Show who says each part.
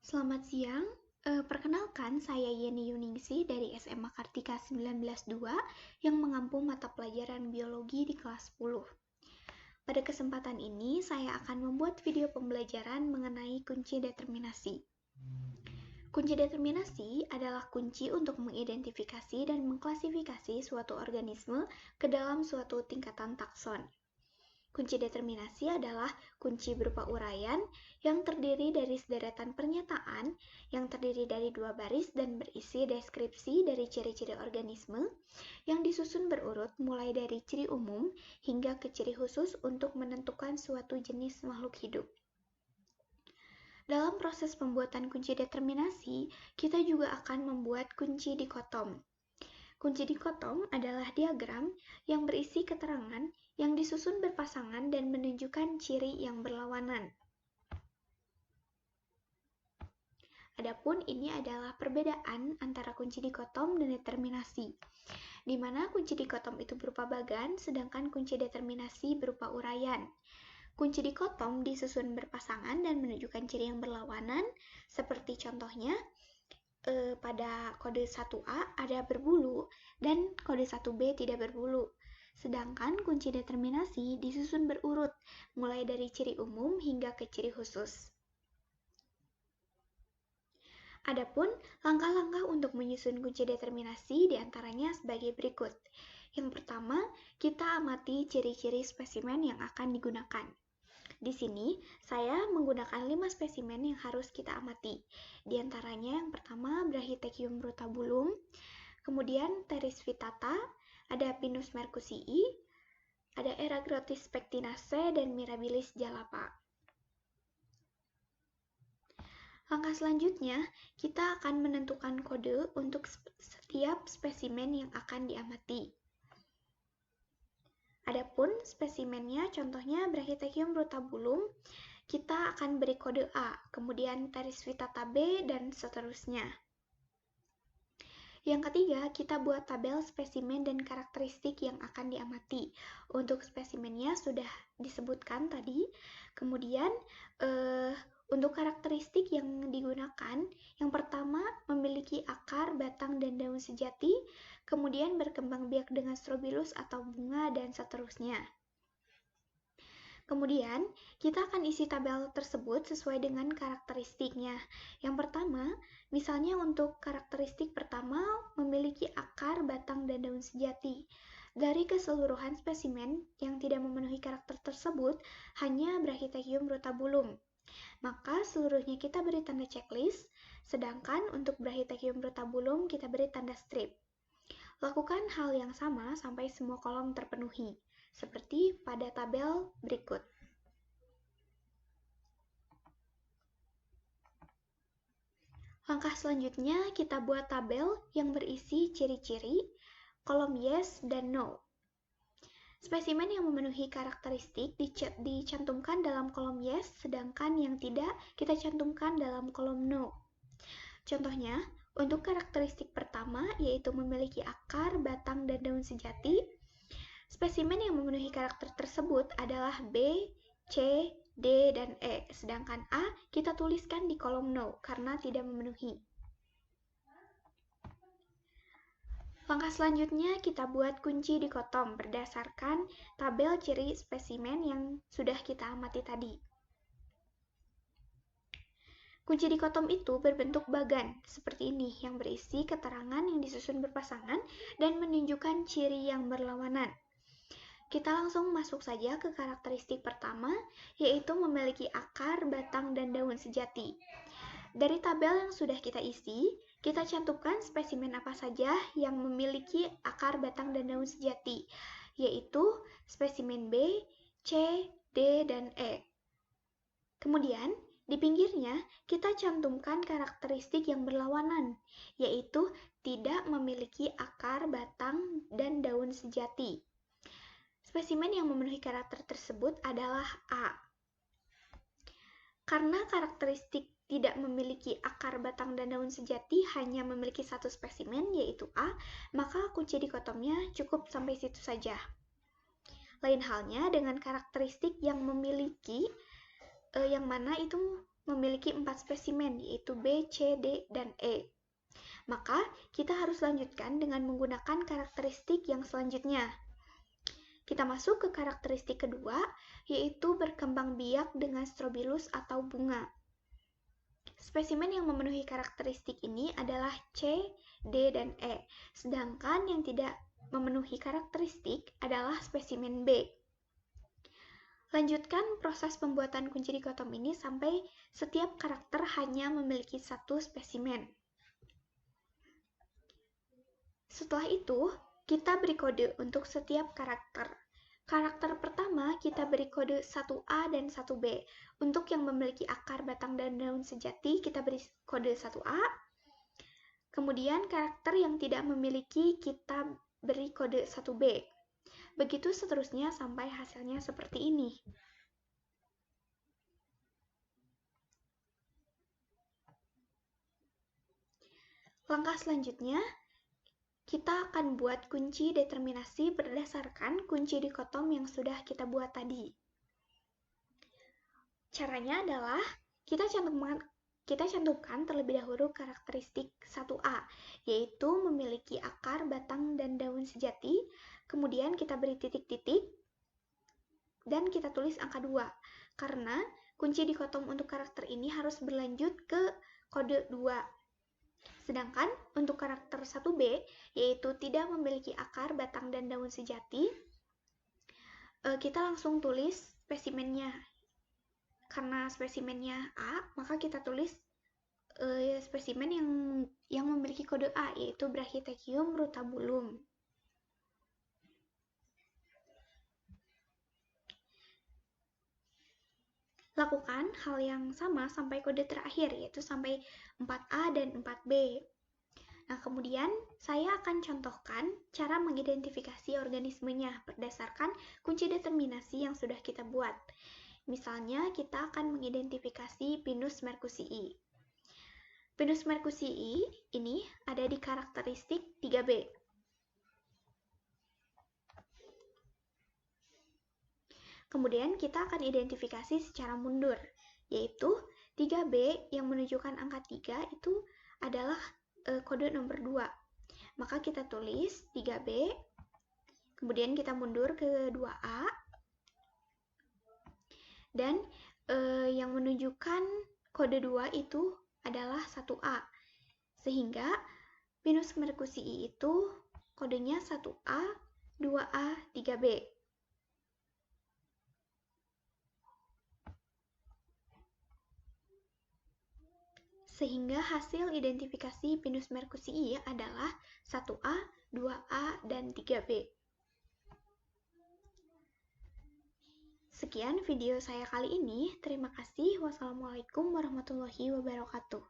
Speaker 1: Selamat siang, perkenalkan saya Yeni Yuningsih dari SMA Kartika 192 yang mengampu mata pelajaran biologi di kelas 10. Pada kesempatan ini, saya akan membuat video pembelajaran mengenai kunci determinasi. Kunci determinasi adalah kunci untuk mengidentifikasi dan mengklasifikasi suatu organisme ke dalam suatu tingkatan takson. Kunci determinasi adalah kunci berupa uraian yang terdiri dari sederetan pernyataan yang terdiri dari 2 baris dan berisi deskripsi dari ciri-ciri organisme yang disusun berurut mulai dari ciri umum hingga ke ciri khusus untuk menentukan suatu jenis makhluk hidup. Dalam proses pembuatan kunci determinasi, kita juga akan membuat kunci dikotom. Kunci dikotom adalah diagram yang berisi keterangan yang disusun berpasangan dan menunjukkan ciri yang berlawanan. Adapun ini adalah perbedaan antara kunci dikotom dan determinasi, di mana kunci dikotom itu berupa bagan, sedangkan kunci determinasi berupa uraian. Kunci dikotom disusun berpasangan dan menunjukkan ciri yang berlawanan, seperti contohnya, pada kode 1A ada berbulu dan kode 1B tidak berbulu. Sedangkan kunci determinasi disusun berurut, mulai dari ciri umum hingga ke ciri khusus. Adapun langkah-langkah untuk menyusun kunci determinasi diantaranya sebagai berikut. Yang pertama, kita amati ciri-ciri spesimen yang akan digunakan. Di sini, saya menggunakan 5 spesimen yang harus kita amati. Di antaranya yang pertama Brachytechnium rotabulum, kemudian Pteris vittata, ada Pinus merkusii, ada Eragrottis pectinaceae, dan Mirabilis jalapa. Langkah selanjutnya, kita akan menentukan kode untuk setiap spesimen yang akan diamati. Adapun spesimennya, contohnya Brachytechnium rotabulum, kita akan beri kode A, kemudian Pteris vittata B, dan seterusnya. Yang ketiga, kita buat tabel spesimen dan karakteristik yang akan diamati. Untuk spesimennya sudah disebutkan tadi. Kemudian, untuk karakteristik yang digunakan, yang pertama memiliki akar, batang, dan daun sejati, kemudian berkembang biak dengan strobilus atau bunga, dan seterusnya. Kemudian, kita akan isi tabel tersebut sesuai dengan karakteristiknya. Yang pertama, misalnya untuk karakteristik pertama memiliki akar, batang, dan daun sejati. Dari keseluruhan spesimen yang tidak memenuhi karakter tersebut, hanya Brachytechnium rotabulum. Maka seluruhnya kita beri tanda checklist, sedangkan untuk Brachytechnium rotabulum kita beri tanda strip. Lakukan hal yang sama sampai semua kolom terpenuhi, seperti pada tabel berikut. Langkah selanjutnya, kita buat tabel yang berisi ciri-ciri, kolom yes dan no. Spesimen yang memenuhi karakteristik dicantumkan dalam kolom yes, sedangkan yang tidak kita cantumkan dalam kolom no. Contohnya, untuk karakteristik pertama, yaitu memiliki akar, batang, dan daun sejati, spesimen yang memenuhi karakter tersebut adalah B, C, D, dan E, sedangkan A kita tuliskan di kolom no karena tidak memenuhi. Langkah selanjutnya kita buat kunci dikotom berdasarkan tabel ciri spesimen yang sudah kita amati tadi. Kunci dikotom itu berbentuk bagan, seperti ini, yang berisi keterangan yang disusun berpasangan dan menunjukkan ciri yang berlawanan. Kita langsung masuk saja ke karakteristik pertama, yaitu memiliki akar, batang, dan daun sejati. Dari tabel yang sudah kita isi, kita cantumkan spesimen apa saja yang memiliki akar, batang, dan daun sejati, yaitu spesimen B, C, D, dan E. Kemudian, di pinggirnya kita cantumkan karakteristik yang berlawanan, yaitu tidak memiliki akar, batang, dan daun sejati. Spesimen yang memenuhi karakter tersebut adalah A. Karena karakteristik tidak memiliki akar, batang, dan daun sejati hanya memiliki satu spesimen, yaitu A, maka kunci dikotomnya cukup sampai situ saja. Lain halnya dengan karakteristik yang memiliki yang mana itu memiliki 4 spesimen, yaitu B, C, D, dan E. Maka, kita harus lanjutkan dengan menggunakan karakteristik yang selanjutnya. Kita masuk ke karakteristik kedua, yaitu berkembang biak dengan strobilus atau bunga. Spesimen yang memenuhi karakteristik ini adalah C, D, dan E, sedangkan yang tidak memenuhi karakteristik adalah spesimen B. Lanjutkan proses pembuatan kunci dikotom ini sampai setiap karakter hanya memiliki satu spesimen. Setelah itu, kita beri kode untuk setiap karakter. Karakter pertama kita beri kode 1A dan 1B. Untuk yang memiliki akar, batang, dan daun sejati, kita beri kode 1A. Kemudian karakter yang tidak memiliki, kita beri kode 1B. Begitu seterusnya sampai hasilnya seperti ini. Langkah selanjutnya, kita akan buat kunci determinasi berdasarkan kunci dikotom yang sudah kita buat tadi. Caranya adalah kita cantumkan terlebih dahulu karakteristik 1A, yaitu memiliki akar, batang, dan daun sejati. Kemudian kita beri titik-titik, dan kita tulis angka 2. Karena kunci dikotom untuk karakter ini harus berlanjut ke kode 2. Sedangkan untuk karakter 1B, yaitu tidak memiliki akar, batang, dan daun sejati, kita langsung tulis spesimennya. Karena spesimennya A, maka kita tulis spesimen yang memiliki kode A, yaitu Brachytecium rutabulum. Lakukan hal yang sama sampai kode terakhir, yaitu sampai 4A dan 4B. Nah, kemudian saya akan contohkan cara mengidentifikasi organismenya berdasarkan kunci determinasi yang sudah kita buat. Misalnya, kita akan mengidentifikasi Pinus merkusii. Pinus merkusii ini ada di karakteristik 3B. Kemudian kita akan identifikasi secara mundur, yaitu 3B yang menunjukkan angka 3 itu adalah kode nomor 2. Maka kita tulis 3B, kemudian kita mundur ke 2A, dan yang menunjukkan kode 2 itu adalah 1A. Sehingga Pinus merkusii itu kodenya 1A, 2A, 3B. Sehingga hasil identifikasi Pinus merkusii adalah 1A, 2A, dan 3B. Sekian video saya kali ini. Terima kasih. Wassalamualaikum warahmatullahi wabarakatuh.